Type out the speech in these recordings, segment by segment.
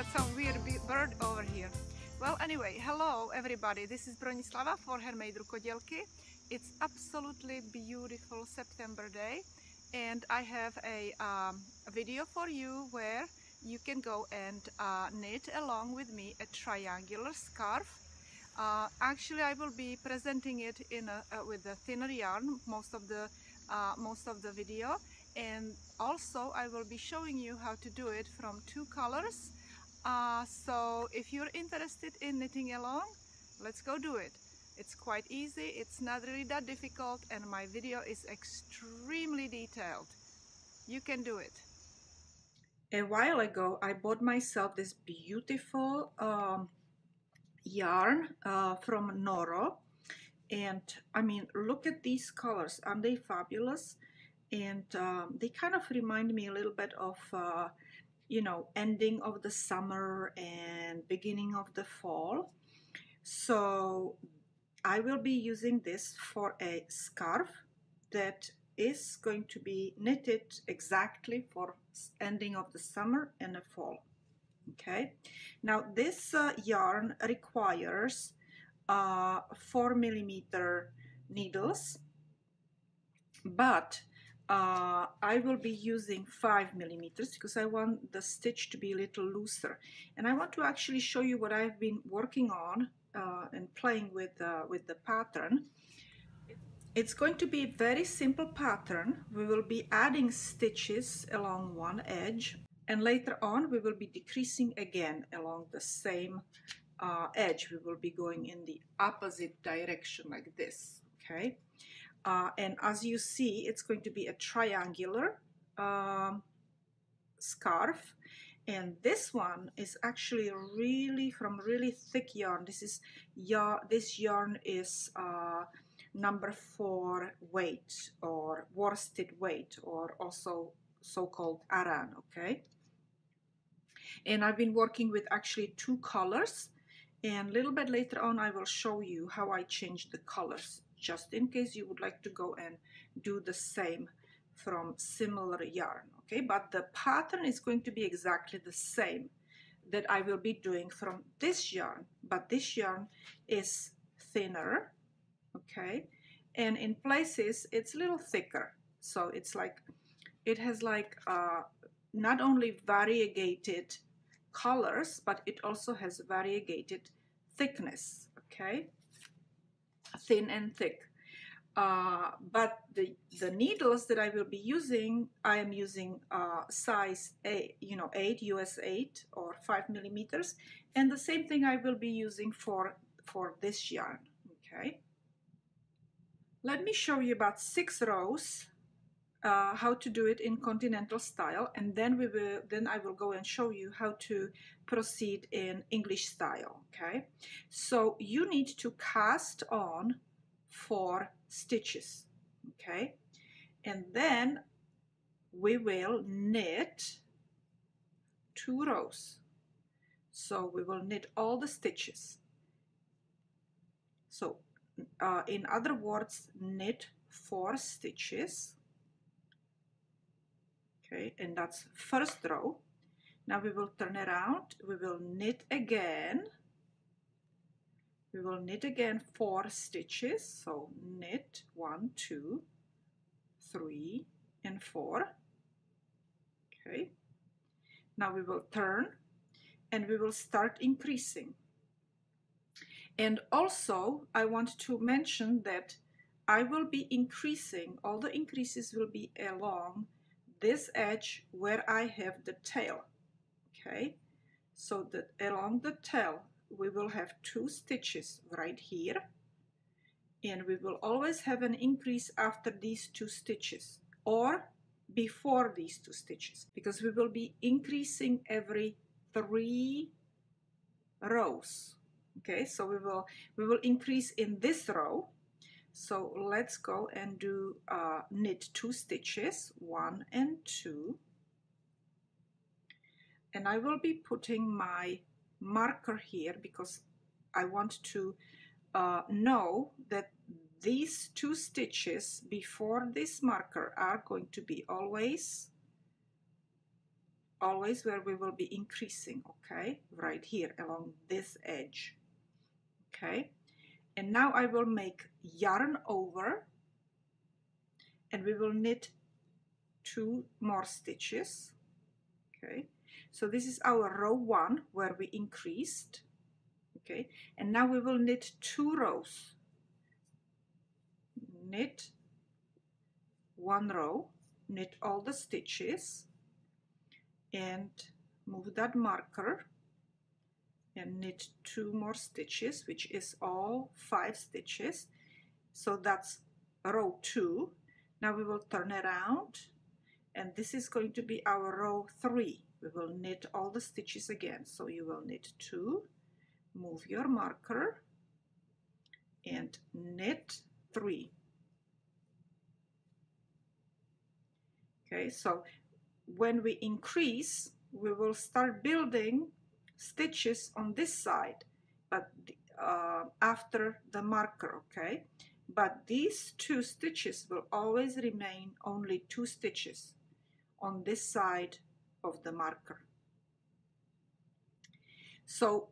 got some weird bird over here. Well, anyway, hello everybody. This is Bronislava for HandMadeRukodelky. It's absolutely beautiful September day, and I have a video for you where you can go and knit along with me a triangular scarf. Actually, I will be presenting it in with a thinner yarn most of the video, and also I will be showing you how to do it from two colors. So if you're interested in knitting along, let's go do it. It's quite easy, it's not really that difficult, and my video is extremely detailed. You can do it. A while ago I bought myself this beautiful yarn from Noro, and I mean, look at these colors, aren't they fabulous? And they kind of remind me a little bit of you know, ending of the summer and beginning of the fall. So I will be using this for a scarf that is going to be knitted exactly for ending of the summer and the fall. Okay, now this yarn requires 4mm needles, but I will be using 5mm because I want the stitch to be a little looser, and I want to actually show you what I've been working on and playing with the pattern. It's going to be a very simple pattern. We will be adding stitches along one edge, and later on we will be decreasing again along the same edge. We will be going in the opposite direction like this, okay? And as you see, it's going to be a triangular scarf, and this one is actually really from really thick yarn. This yarn is number 4 weight, or worsted weight, or also so-called aran, okay? And I've been working with actually 2 colors, and a little bit later on I will show you how I change the colors, just in case you would like to go and do the same from similar yarn, okay? But the pattern is going to be exactly the same that I will be doing from this yarn, but this yarn is thinner, okay? And in places it's a little thicker, so it's like, it has like not only variegated colors, but it also has variegated thickness, okay? Thin and thick. But the needles that I will be using, I am using size 8, you know, 8 US 8 or 5mm, and the same thing I will be using for this yarn, okay? Let me show you about 6 rows how to do it in continental style, and then I will go and show you how to proceed in English style, okay? So you need to cast on 4 stitches, okay? And then we will knit 2 rows. So we will knit all the stitches. So in other words, knit 4 stitches, okay? And that's first row. Now we will turn around, we will knit again. We will knit again 4 stitches, so knit 1, 2, 3, and 4. Okay. Now we will turn and we will start increasing. And also I want to mention that I will be increasing, all the increases will be along this edge where I have the tail. Okay. So that along the tail we will have 2 stitches right here, and we will always have an increase after these 2 stitches or before these 2 stitches, because we will be increasing every 3 rows. Okay, so we will increase in this row. So let's go and do knit 2 stitches, 1 and 2, and I will be putting my marker here because I want to know that these 2 stitches before this marker are going to be always always where we will be increasing, okay, right here along this edge, okay. And now I will make yarn over, and we will knit 2 more stitches, okay. So this is our row 1 where we increased, okay, and now we will knit 2 rows, knit 1 row, knit all the stitches, and move that marker and knit 2 more stitches, which is all 5 stitches. So that's row 2. Now we will turn around, and this is going to be our row 3. We will knit all the stitches again. So you will knit 2, move your marker, and knit 3. Okay, so when we increase, we will start building stitches on this side, but after the marker, okay. But these 2 stitches will always remain only 2 stitches on this side of the marker. So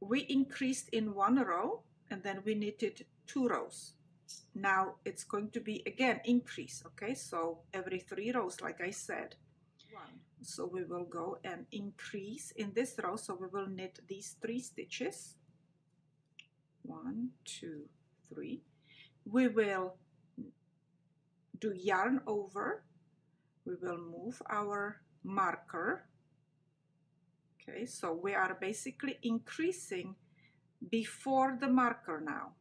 we increased in 1 row, and then we knitted 2 rows. Now it's going to be again increase, okay, so every 3 rows, like I said. So we will go and increase in this row, so we will knit these 3 stitches, 1, 2, 3. We will do yarn over, we will move our marker, okay, so we are basically increasing before the marker now,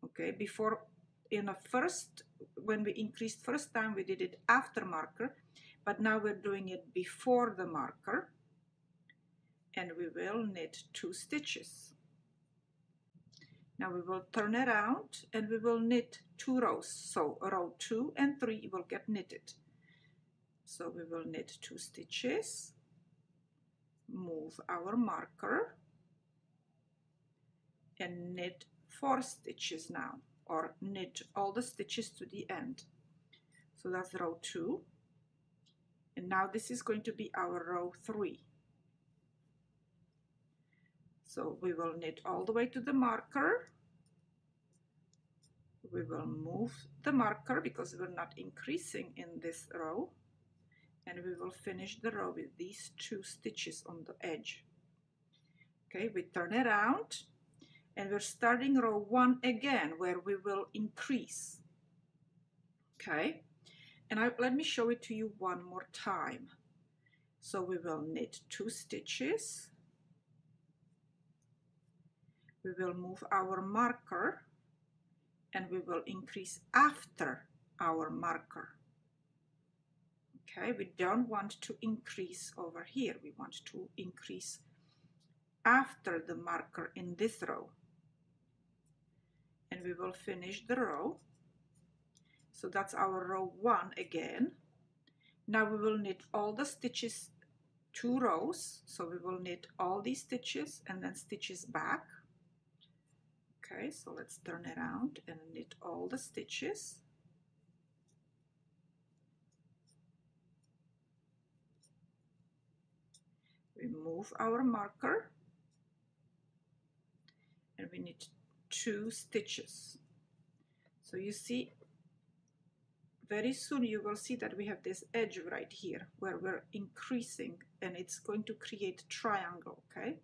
okay. Before, in a first, when we increased first time, we did it after marker, but now we're doing it before the marker, and we will knit 2 stitches. Now we will turn around and we will knit 2 rows, so row 2 and 3 will get knitted. So we will knit 2 stitches, move our marker, and knit 4 stitches now, or knit all the stitches to the end. So that's row 2, and now this is going to be our row 3. So we will knit all the way to the marker, we will move the marker because we're not increasing in this row, and we will finish the row with these 2 stitches on the edge. Okay, we turn around, and we're starting row 1 again, where we will increase. Okay, and let me show it to you one more time. So we will knit 2 stitches, we will move our marker, and we will increase after our marker. Okay, we don't want to increase over here, we want to increase after the marker in this row, and we will finish the row. So that's our row 1 again. Now we will knit all the stitches 2 rows, so we will knit all these stitches and then stitches back. Okay, so let's turn around and knit all the stitches. We move our marker, and we knit 2 stitches. So you see, very soon you will see that we have this edge right here where we're increasing, and it's going to create a triangle, okay?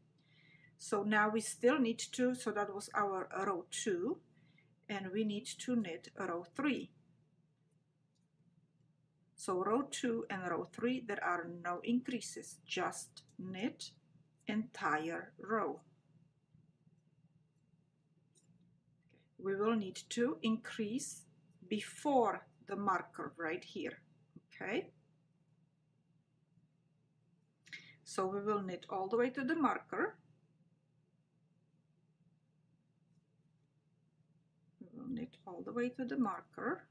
So now we still need to, so that was our row 2, and we need to knit row 3. So row 2 and row 3, there are no increases, just knit entire row. We will need to increase before the marker right here, okay? So we will knit all the way to the marker. We will knit all the way to the marker,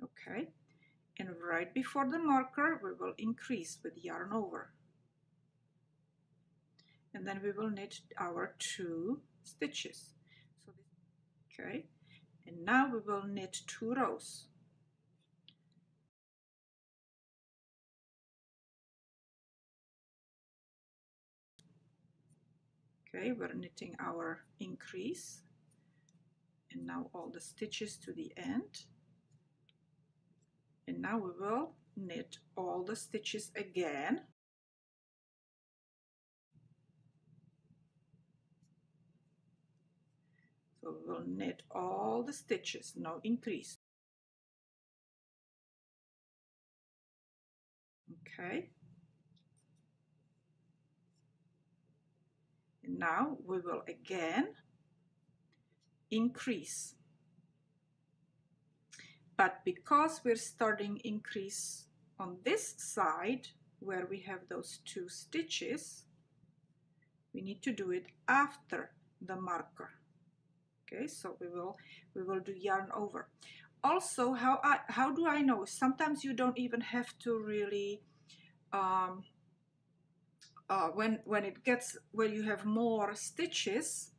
okay? And right before the marker, we will increase with yarn over. And then we will knit our 2 stitches. So okay, and now we will knit 2 rows. Okay, we're knitting our increase, and now all the stitches to the end, and now we will knit all the stitches again. So we will knit all the stitches, no increase. Okay. And now we will again increase. But because we're starting increase on this side where we have those 2 stitches, we need to do it after the marker. Okay, so we will do yarn over. Also, how do I know? Sometimes you don't even have to really when you have more stitches,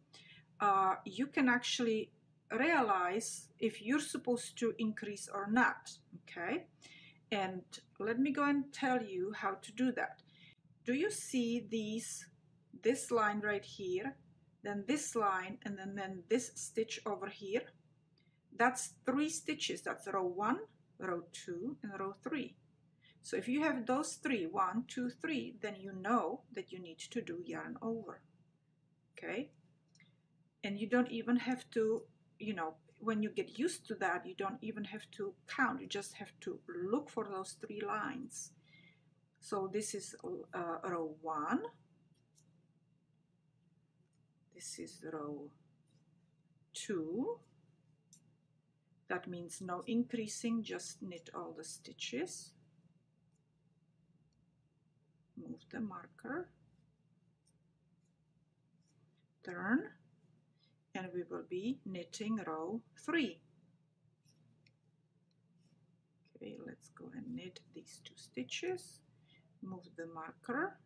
you can actually realize if you're supposed to increase or not. Okay, and let me go and tell you how to do that. Do you see this line right here, then this line, and then this stitch over here? That's 3 stitches. That's row 1, row 2, and row 3. So if you have those 3, 1, 2, 3, then you know that you need to do yarn over. Okay, and you don't even have to, you know, when you get used to that, you don't even have to count. You just have to look for those 3 lines. So this is row 1. This is row 2. That means no increasing, just knit all the stitches. Move the marker. Turn. And we will be knitting row 3. Okay, let's go and knit these 2 stitches. Move the marker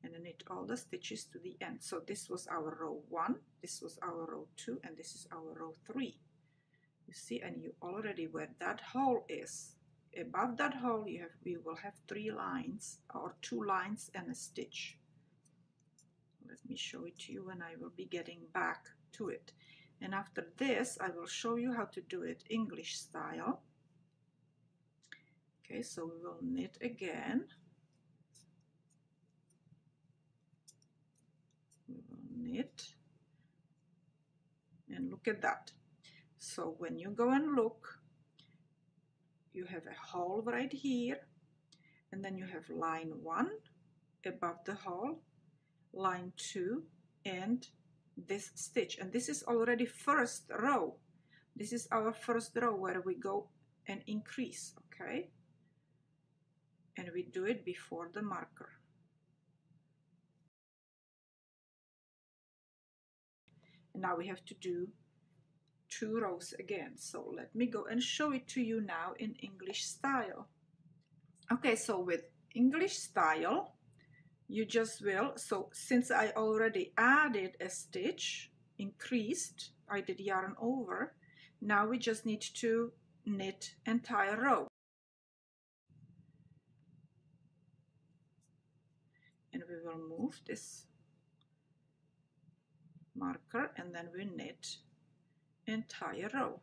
and knit all the stitches to the end. So this was our row 1, this was our row 2, and this is our row 3. You see, and you already where that hole is. Above that hole we will have 3 lines or 2 lines and a stitch. Let me show it to you when I will be getting back to it. And after this I will show you how to do it English style. Okay, so we will knit again. We will knit, and look at that. So when you go and look, you have a hole right here, and then you have line 1 above the hole, line 2, and this stitch, and this is already first row. This is our first row where we go and increase. Okay, and we do it before the marker. And now we have to do 2 rows again. So let me go and show it to you now in English style. Okay, so with English style, you just will, so since I already added a stitch, increased, I did yarn over, now we just need to knit entire row. And we will move this marker, and then we knit entire row.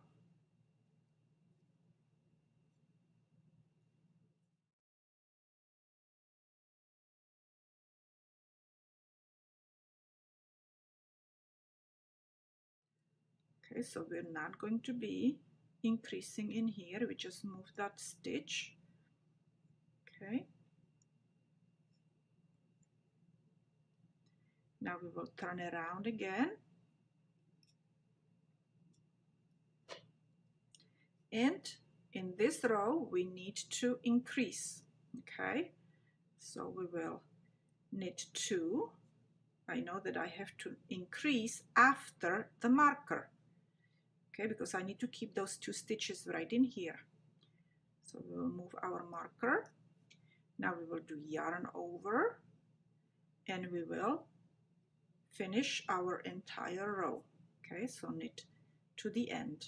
Okay, so we're not going to be increasing in here, we just move that stitch. Okay, now we will turn around again, and in this row we need to increase. Okay, so we will knit 2. I know that I have to increase after the marker. Okay, because I need to keep those 2 stitches right in here. So we will move our marker. Now we will do yarn over, and we will finish our entire row. Okay, so knit to the end.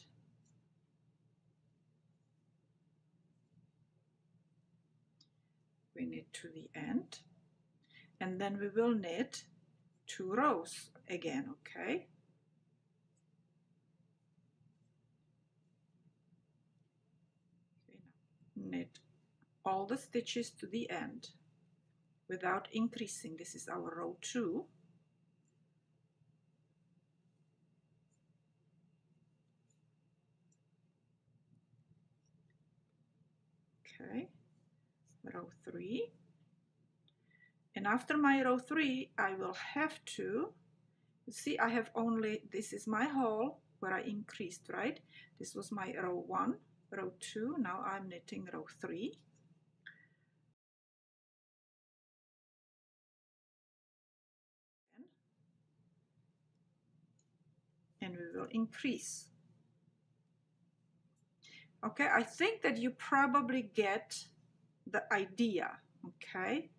We knit to the end, and then we will knit 2 rows again, okay? Knit all the stitches to the end without increasing. This is our row 2. Okay, row 3. And after my row 3, I will have to, you see, I have only, this is my hole where I increased, right? This was my row 1, row 2, now I'm knitting row 3. And we will increase. Okay, I think that you probably get the idea, okay,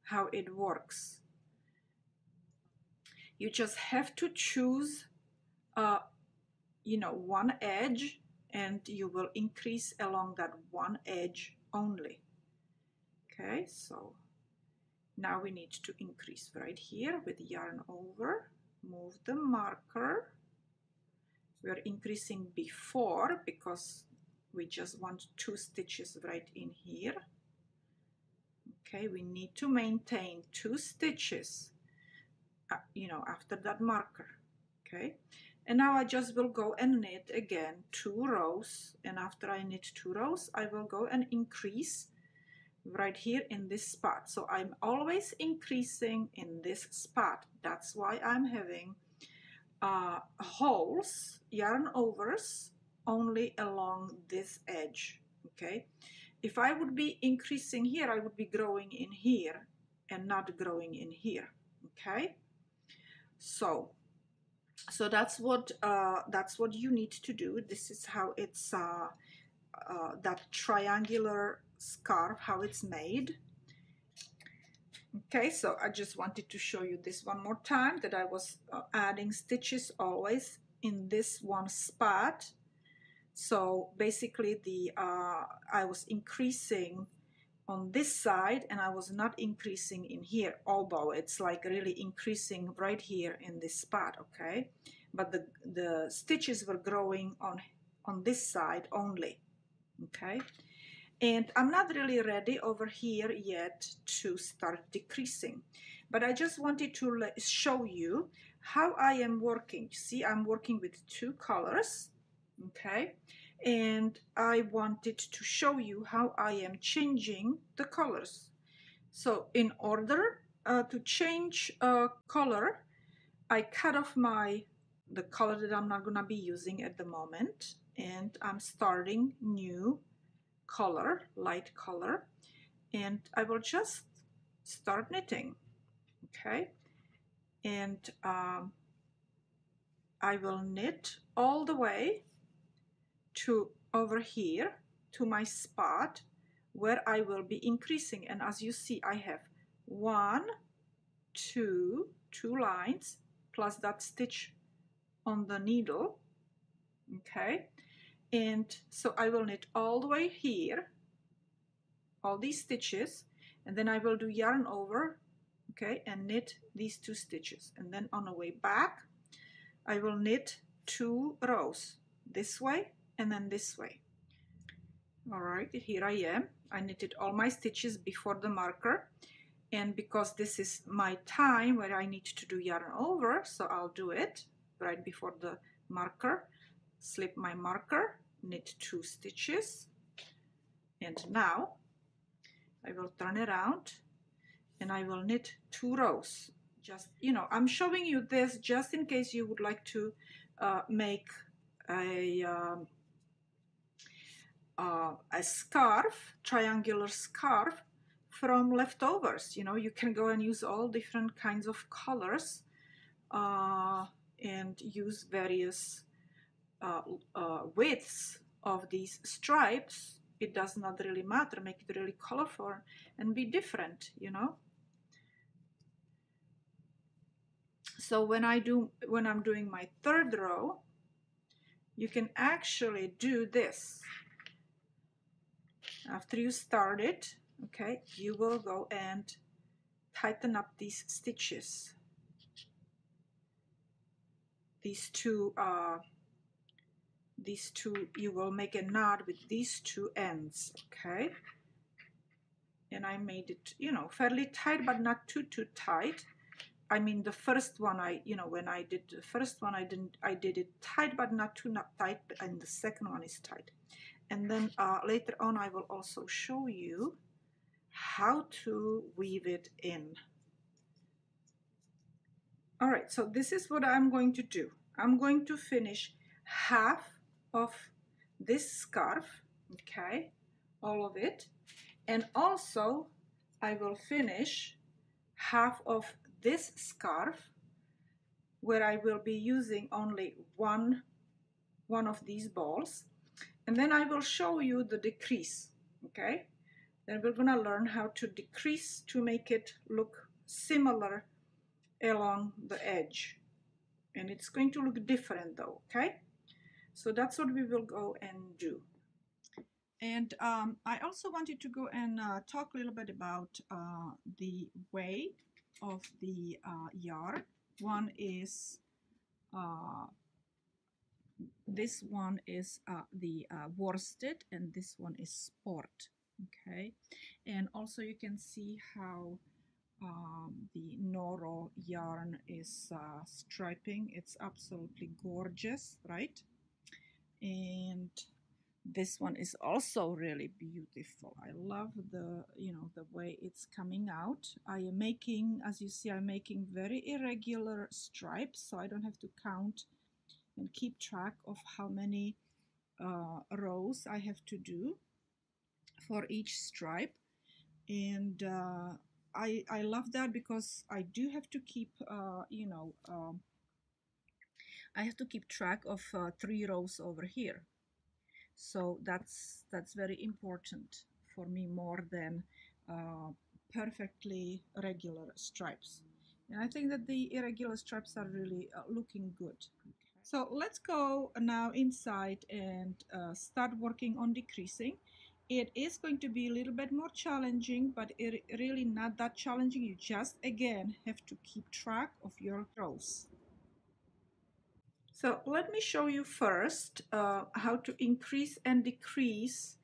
how it works. You just have to choose, you know, one edge, and you will increase along that one edge only. Okay, so now we need to increase right here with yarn over, move the marker. We're increasing before because we just want 2 stitches right in here. Okay, we need to maintain 2 stitches, you know, after that marker. Okay, and now I just will go and knit again 2 rows, and after I knit 2 rows, I will go and increase right here in this spot. So I'm always increasing in this spot. That's why I'm having holes, yarn overs, only along this edge. Okay, if I would be increasing here, I would be growing in here and not growing in here. Okay, so that's what you need to do. This is how it's that triangular scarf, how it's made. Okay, so I just wanted to show you this one more time, that I was adding stitches always in this one spot. So basically I was increasing on this side and I was not increasing in here, although it's like really increasing right here in this spot, okay? But the stitches were growing on this side only, okay? And I'm not really ready over here yet to start decreasing, but I just wanted to show you how I am working. See, I'm working with 2 colors, okay? And I wanted to show you how I am changing the colors. So in order to change a color, I cut off the color that I'm not gonna be using at the moment, and I'm starting new color, light color, and I will just start knitting. Okay, and I will knit all the way to over here to my spot where I will be increasing. And as you see, I have 1, 2 lines plus that stitch on the needle. Okay, and so I will knit all the way here, all these stitches, and then I will do yarn over, okay, and knit these 2 stitches, and then on the way back I will knit 2 rows this way and then this way. All right, here I am. I knitted all my stitches before the marker, and because this is my time where I need to do yarn over, so I'll do it right before the marker. Slip my marker, knit 2 stitches, and now I will turn around and I will knit 2 rows. Just, you know, I'm showing you this just in case you would like to make a scarf, triangular scarf from leftovers. You know, you can go and use all different kinds of colors and use various widths of these stripes. It does not really matter. Make it really colorful and be different, you know. So when I'm doing my 3rd row, you can actually do this. After you start it, okay, you will go and tighten up these stitches. these two, you will make a knot with these two ends, okay? And I made it, you know, fairly tight, but not too tight. I mean, the first one, when I did the first one, I did it tight, but not tight, and the second one is tight. And then later on, I will also show you how to weave it in. All right, so this is what I'm going to do. I'm going to finish half of this scarf, okay, all of it. And also, I will finish half of this scarf where I will be using only one of these balls. And then I will show you the decrease, okay? Then we're gonna learn how to decrease to make it look similar along the edge. And it's going to look different though, okay? So that's what we will go and do. And I also wanted to go and talk a little bit about the weight of the yarn. One is, this one is the worsted, and this one is sport, okay? And also you can see how the Noro yarn is striping. It's absolutely gorgeous, right? And this one is also really beautiful. I love the, the way it's coming out. I am making, as you see, I'm making very irregular stripes, so I don't have to count and keep track of how many rows I have to do for each stripe. And I love that because I do have to keep, I have to keep track of 3 rows over here. So that's very important for me, more than perfectly regular stripes. And I think that the irregular stripes are really looking good. Okay. So let's go now inside and start working on decreasing. It is going to be a little bit more challenging, but it really not that challenging. You just, again, have to keep track of your rows. So let me show you first how to increase and decrease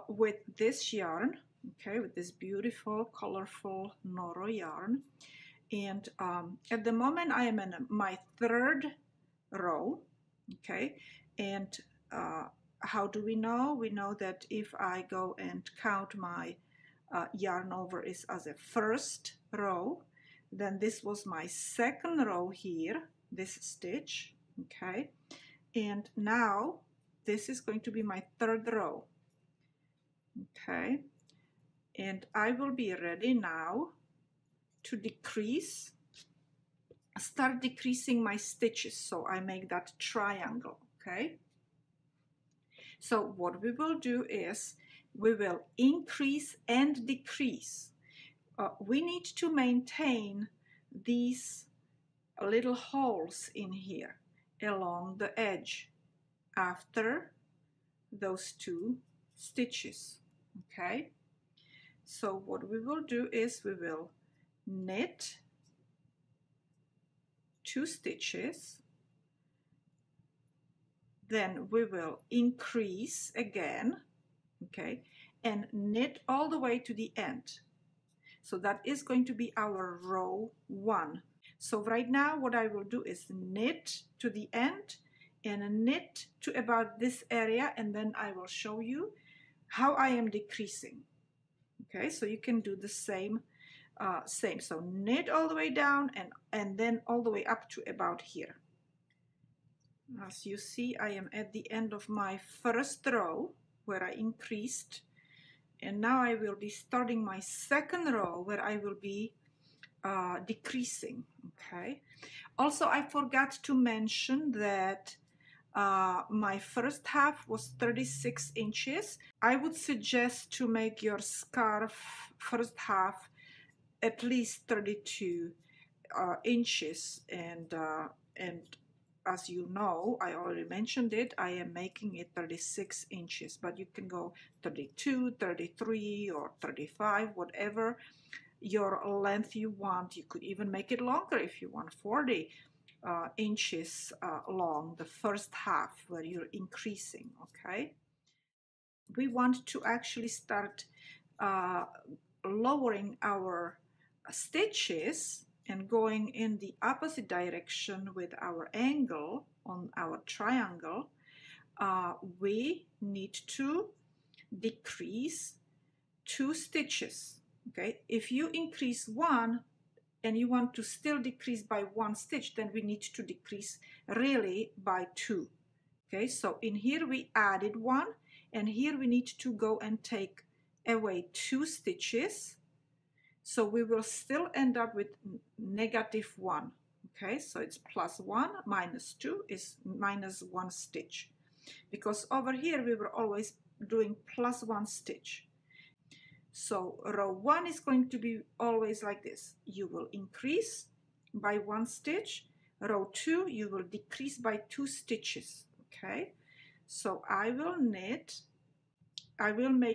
with this yarn, okay, with this beautiful, colorful Noro yarn. And at the moment I am in my 3rd row, okay, and how do we know? We know that if I go and count my yarn over is as a 1st row, then this was my 2nd row here, this stitch. Okay, and now this is going to be my 3rd row. Okay, and I will be ready now to decrease, start decreasing my stitches. So I make that triangle. Okay, so what we will do is we will increase and decrease. We need to maintain these little holes in here along the edge after those 2 stitches, okay? So what we will do is we will knit 2 stitches, then we will increase again, okay, and knit all the way to the end. So that is going to be our row 1. So right now what I will do is knit to the end and knit to about this area, and then I will show you how I am decreasing. Okay, so you can do the same. So knit all the way down and then all the way up to about here. As you see, I am at the end of my 1st row where I increased, and now I will be starting my 2nd row where I will be decreasing. Okay, also I forgot to mention that my 1st half was 36 inches. I would suggest to make your scarf 1st half at least 32 inches, and as you know, I already mentioned it, I am making it 36 inches, but you can go 32, 33 or 35, whatever your length you want. You could even make it longer if you want 40. inches long, the first half where you're increasing, okay? We want to actually start lowering our stitches and going in the opposite direction with our angle on our triangle. We need to decrease 2 stitches, okay? If you increase 1 and you want to still decrease by 1 stitch, then we need to decrease really by 2, okay? So in here we added 1, and here we need to go and take away 2 stitches, so we will still end up with -1, okay? So it's +1 minus 2 is -1 stitch, because over here we were always doing +1 stitch. So row 1 is going to be always like this. You will increase by 1 stitch. Row 2, you will decrease by 2 stitches, okay? So I will make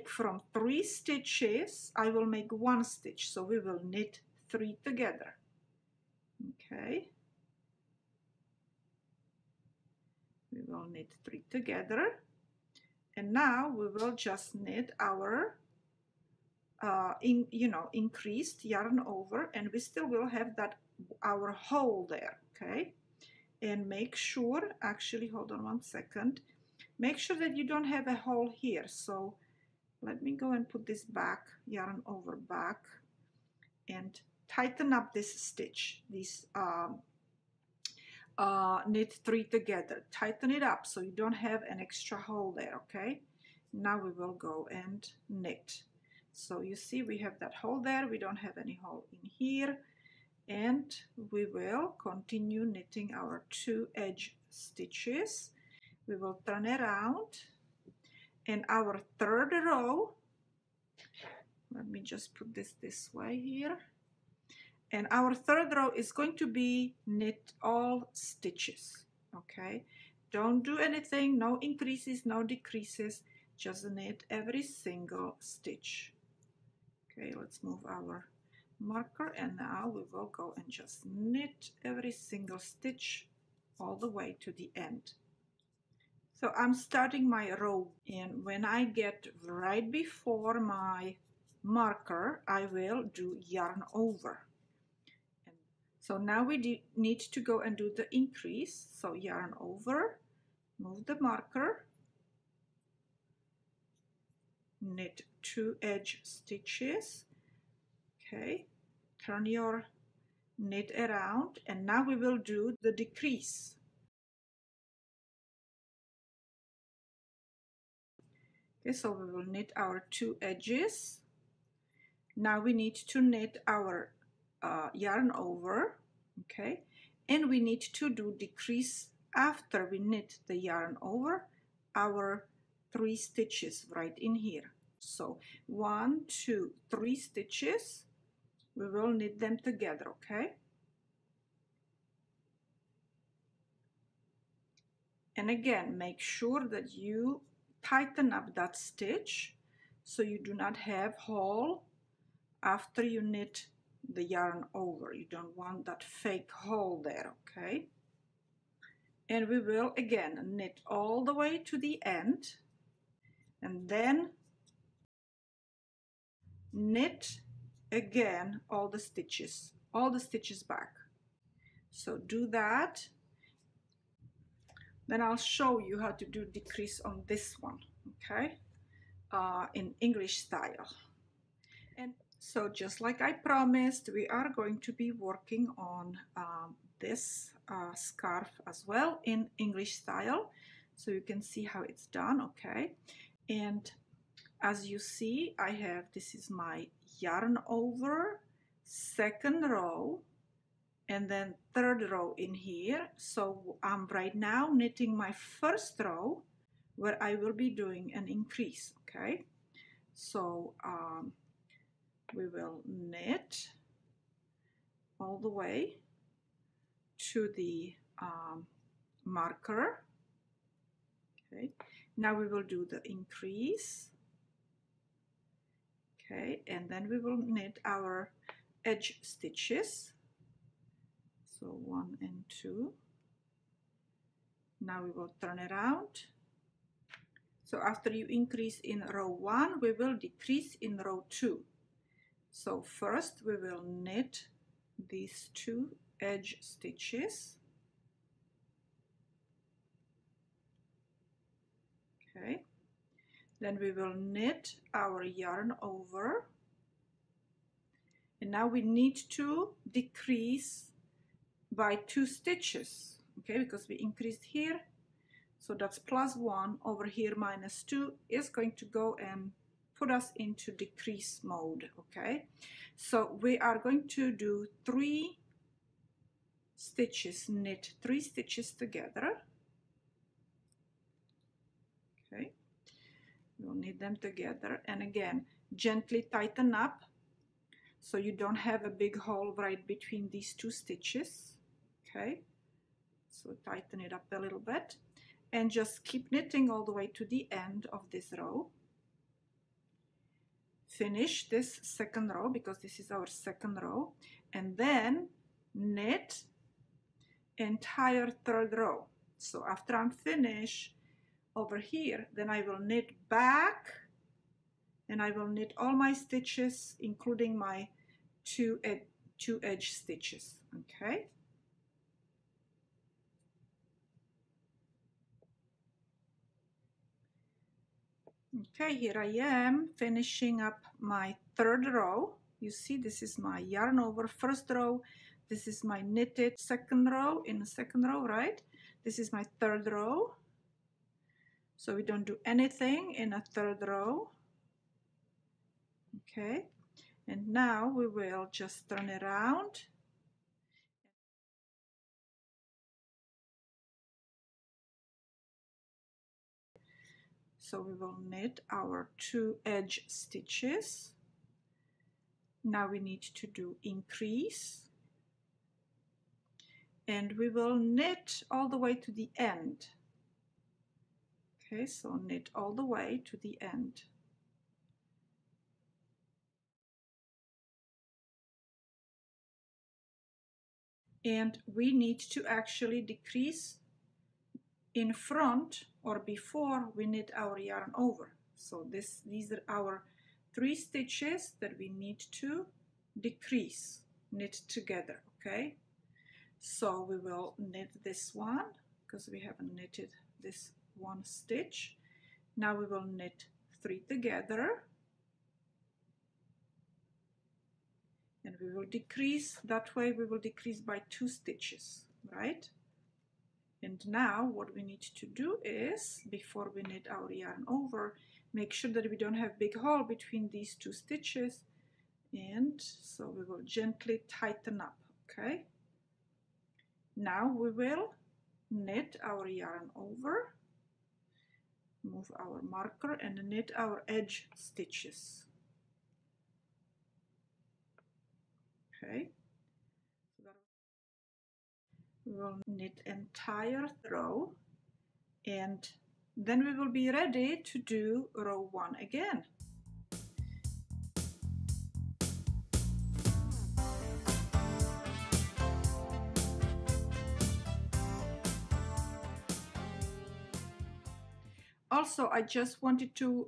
from 3 stitches, I will make 1 stitch. So we will knit 3 together, okay? We will knit 3 together. And now we will just knit our increased yarn over, and we still will have that our hole there, okay? And make sure, actually hold on 1 second, make sure that you don't have a hole here. So let me go and put this back, yarn over back, and tighten up this stitch, this knit 3 together, tighten it up so you don't have an extra hole there, okay? Now we will go and knit. So you see we have that hole there, we don't have any hole in here, and we will continue knitting our 2 edge stitches. We will turn around, and our 3rd row, let me just put this way here, and our 3rd row is going to be knit all stitches, okay? Don't do anything, no increases, no decreases, just knit every single stitch. Okay, let's move our marker, and now we will go and just knit every single stitch all the way to the end. So I'm starting my row, and when I get right before my marker, I will do yarn over. And so now we need to go and do the increase. So yarn over, move the marker, knit 2 edge stitches, okay, turn your knit around, and now we will do the decrease. Okay, so we will knit our 2 edges. Now we need to knit our yarn over, okay, and we need to do decrease after we knit the yarn over our 3 stitches right in here. So 1, 2, 3 stitches, we will knit them together, okay? And again, make sure that you tighten up that stitch so you do not have hole after you knit the yarn over. You don't want that fake hole there, okay? And we will again knit all the way to the end, and then knit again all the stitches back. So do that, then I'll show you how to do decrease on this one, okay, in English style. And so just like I promised, we are going to be working on this scarf as well in English style, so you can see how it's done, okay? And as you see, I have, this is my yarn over, 2nd row, and then 3rd row in here. So I'm right now knitting my 1st row where I will be doing an increase, okay? So we will knit all the way to the marker, okay? Now we will do the increase, okay, and then we will knit our edge stitches. So So 1 and 2. Now we will turn around. So after you increase in row 1, we will decrease in row 2. So first we will knit these 2 edge stitches. Okay. Then we will knit our yarn over. And now we need to decrease by 2 stitches, okay, because we increased here. So that's +1, over here -2 is going to go and put us into decrease mode, okay? So we are going to do 3 stitches, knit 3 stitches together. Okay, we'll knit them together, and again, gently tighten up so you don't have a big hole right between these 2 stitches, okay? So tighten it up a little bit, and just keep knitting all the way to the end of this row. Finish this second row, because this is our second row, and then knit entire third row. So after I'm finished over here, then I will knit back, and I will knit all my stitches, including my two edge stitches, okay? Okay, here I am finishing up my third row. You see, this is my yarn over first row. This is my knitted second row in the second row, right? This is my third row. So we don't do anything in a third row. Okay, and now we will just turn around. So we will knit our 2 edge stitches. Now we need to do increase, and we will knit all the way to the end. Okay, so knit all the way to the end. And we need to actually decrease in front or before we knit our yarn over. So these are our 3 stitches that we need to decrease, knit together, okay? So we will knit this one, because we haven't knitted this 1 stitch. Now we will knit 3 together, and we will decrease. That way we will decrease by 2 stitches, right? And now what we need to do is, before we knit our yarn over, make sure that we don't have big hole between these 2 stitches, and so we will gently tighten up, okay? Now we will knit our yarn over, move our marker, and knit our edge stitches. Okay, we will knit entire row, and then we will be ready to do row 1 again. Also, I just wanted to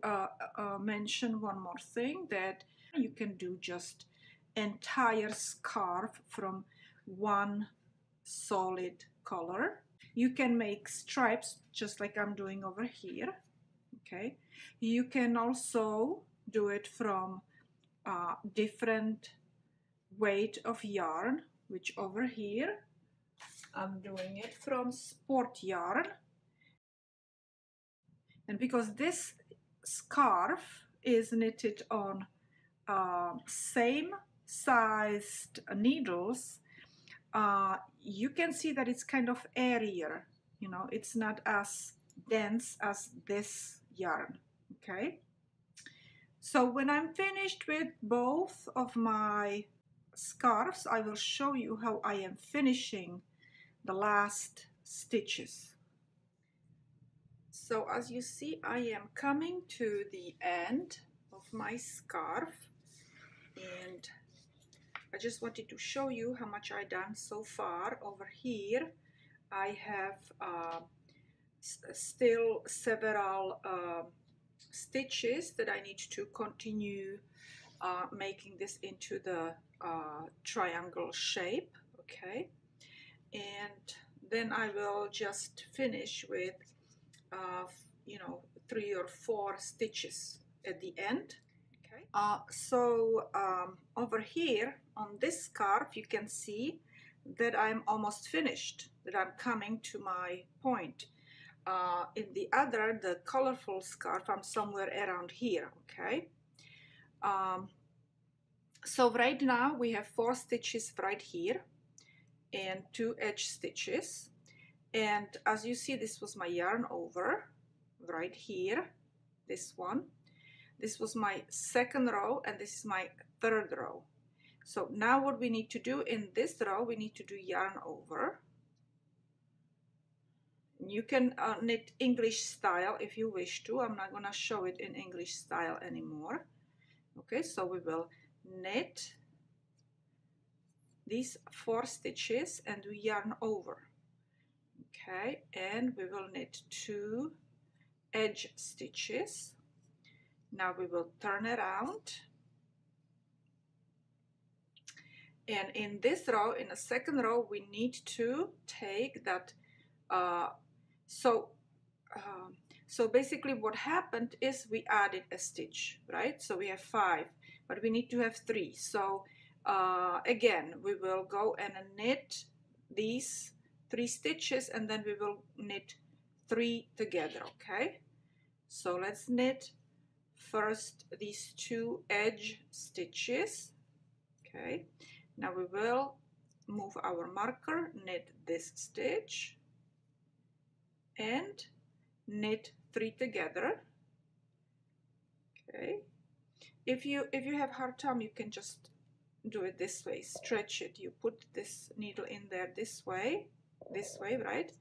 mention one more thing, that you can do just entire scarf from one solid color. You can make stripes just like I'm doing over here, okay? You can also do it from different weight of yarn, which over here I'm doing it from sport yarn. And because this scarf is knitted on same sized needles, you can see that it's kind of airier, you know, it's not as dense as this yarn, okay? So when I'm finished with both of my scarves, I will show you how I am finishing the last stitches. So as you see, I am coming to the end of my scarf, and I just wanted to show you how much I done so far. Over here I have still several stitches that I need to continue making this into the triangle shape. Okay, and then I will just finish with you know, 3 or 4 stitches at the end. Okay. So over here on this scarf you can see that I'm almost finished, that I'm coming to my point. In the other, the colorful scarf, I'm somewhere around here. Okay. So right now we have 4 stitches right here and 2 edge stitches, and as you see, this was my yarn over right here, this one. This was my 2nd row and this is my 3rd row. So now what we need to do in this row, we need to do yarn over. You can knit English style if you wish to. I'm not gonna show it in English style anymore. Okay, so we will knit these 4 stitches and do yarn over. Okay, and we will knit 2 edge stitches. Now we will turn around, and in this row, in the 2nd row, we need to take that so basically what happened is we added a stitch, right? So we have 5, but we need to have 3. So again, we will go and knit these 3 stitches and then we will knit 3 together. Okay, so let's knit first these 2 edge stitches. Okay, now we will move our marker, knit this stitch and knit 3 together. Okay, if you have hard time, you can just do it this way, stretch it. You put this needle in there this way, right,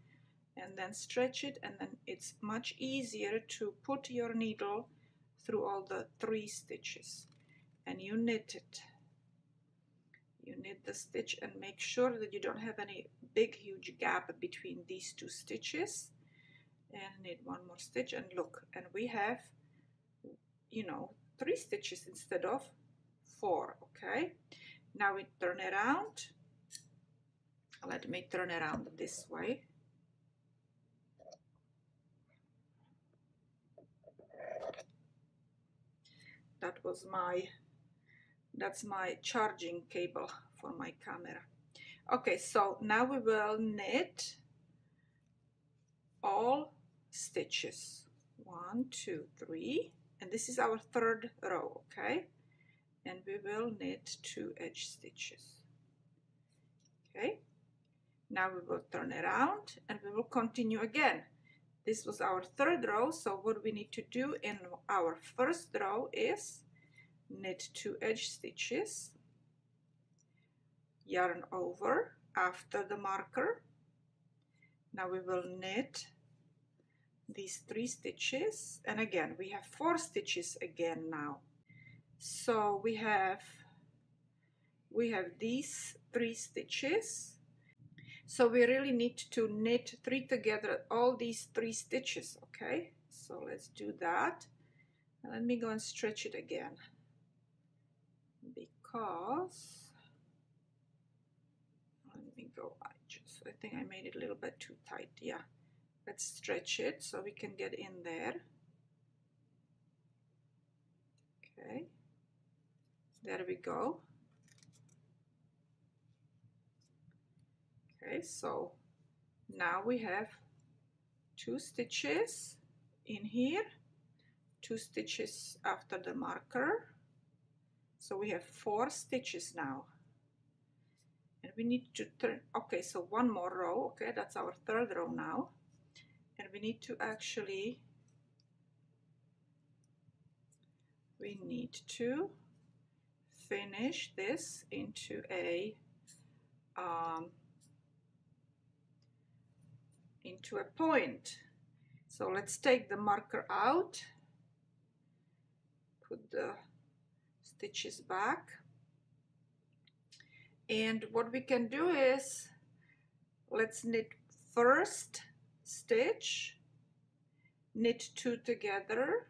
and then stretch it, and then it's much easier to put your needle through all the 3 stitches, and you knit it. You knit the stitch and make sure that you don't have any big huge gap between these 2 stitches, and knit 1 more stitch, and look, and we have, you know, 3 stitches instead of 4. Okay, now we turn around. Let me turn around this way. That's my charging cable for my camera. Okay, so now we will knit all stitches, 1, 2, 3, and this is our 3rd row. Okay, and we will knit 2 edge stitches. Okay, now we will turn around and we will continue again. This was our 3rd row, so what we need to do in our 1st row is knit 2 edge stitches, yarn over after the marker. Now we will knit these 3 stitches, and again we have 4 stitches again now. So we have these 3 stitches. So we really need to knit 3 together, all these 3 stitches. Okay, so let's do that. And let me go and stretch it again, because let me go, I think I made it a little bit too tight. Yeah, let's stretch it so we can get in there. Okay, there we go. Okay, so now we have 2 stitches in here, 2 stitches after the marker, so we have 4 stitches now, and we need to turn. Okay, so 1 more row. Okay, that's our 3rd row now, and we need to actually finish this into a point. So let's take the marker out, put the stitches back, And what we can do is, let's knit first stitch, knit 2 together,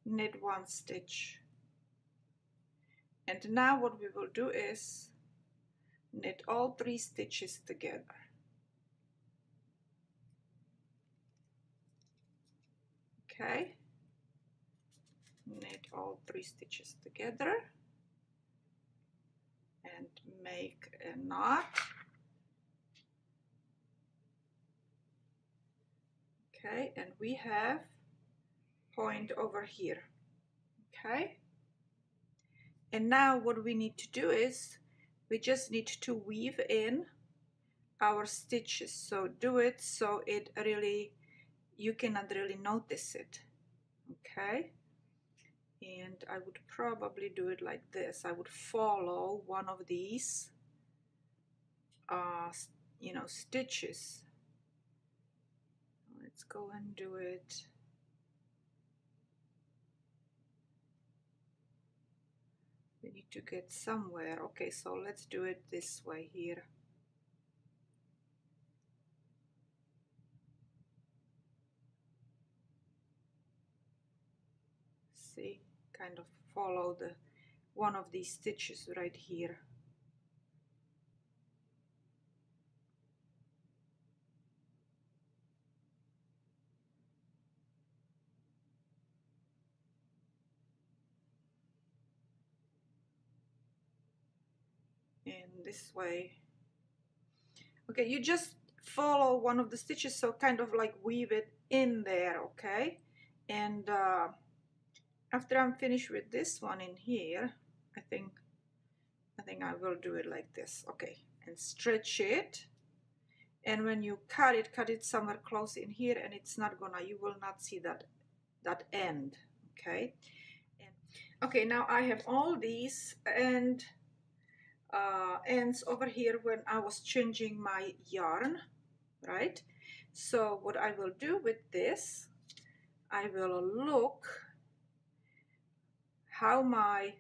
knit 1 stitch, and now what we will do is knit all 3 stitches together. Okay, knit all 3 stitches together and make a knot. Okay, and we have point over here. Okay, and now what we need to do is we just need to weave in our stitches, so do it so it really, you cannot really notice it. Okay, and I would probably do it like this. I would follow one of these you know, stitches. Let's go and do it. We need to get somewhere. Okay, so let's do it this way here. See, kind of follow the one of these stitches right here. And this way. Okay, you just follow one of the stitches, so kind of like weave it in there. Okay, and after I'm finished with this one in here, I think I will do it like this. Okay, and stretch it, and when you cut it somewhere close in here, and it's not gonna, you will not see that end. Okay, and okay, now I have all these and ends over here when I was changing my yarn, right? So what I will do with this, I will look how my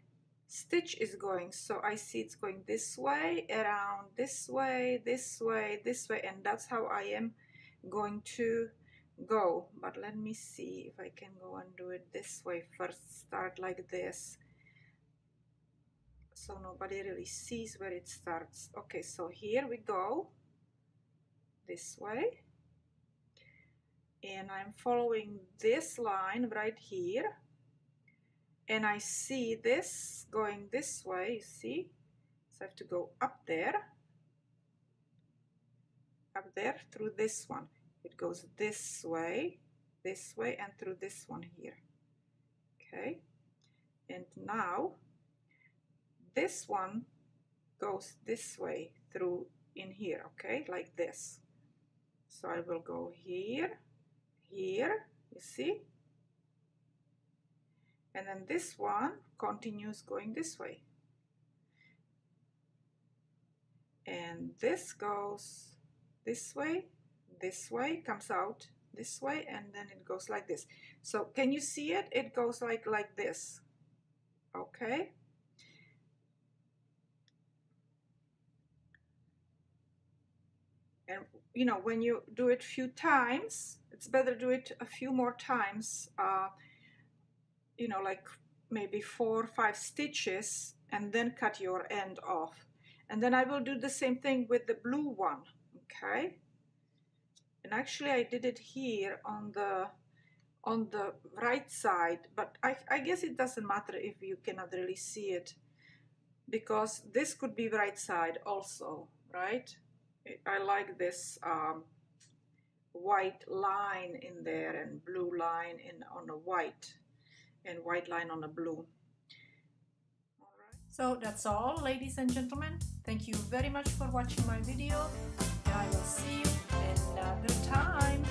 stitch is going. So I see it's going this way, around this way, this way, this way, and that's how I am going to go. But let me see if I can go and do it this way first. Start like this, so nobody really sees where it starts. Okay, so here we go, this way, and I'm following this line right here, and I see this going this way, you see, so I have to go up there through this one. It goes this way, and through this one here. Okay, and now this one goes this way through in here. Okay, like this. So I will go here, here, you see, and then this one continues going this way, and this goes this way, comes out this way, and then it goes like this. So can you see it? It goes like this. Okay, and you know, when you do it a few times, it's better do it a few more times, you know, like maybe 4 or 5 stitches, and then cut your end off. And then I will do the same thing with the blue one. Okay, and actually I did it here on the right side, but I guess it doesn't matter if you cannot really see it, because this could be right side also, right? I like this white line in there and blue line on the white, and white line on the blue. All right. So that's all, ladies and gentlemen. Thank you very much for watching my video, and I will see you another time.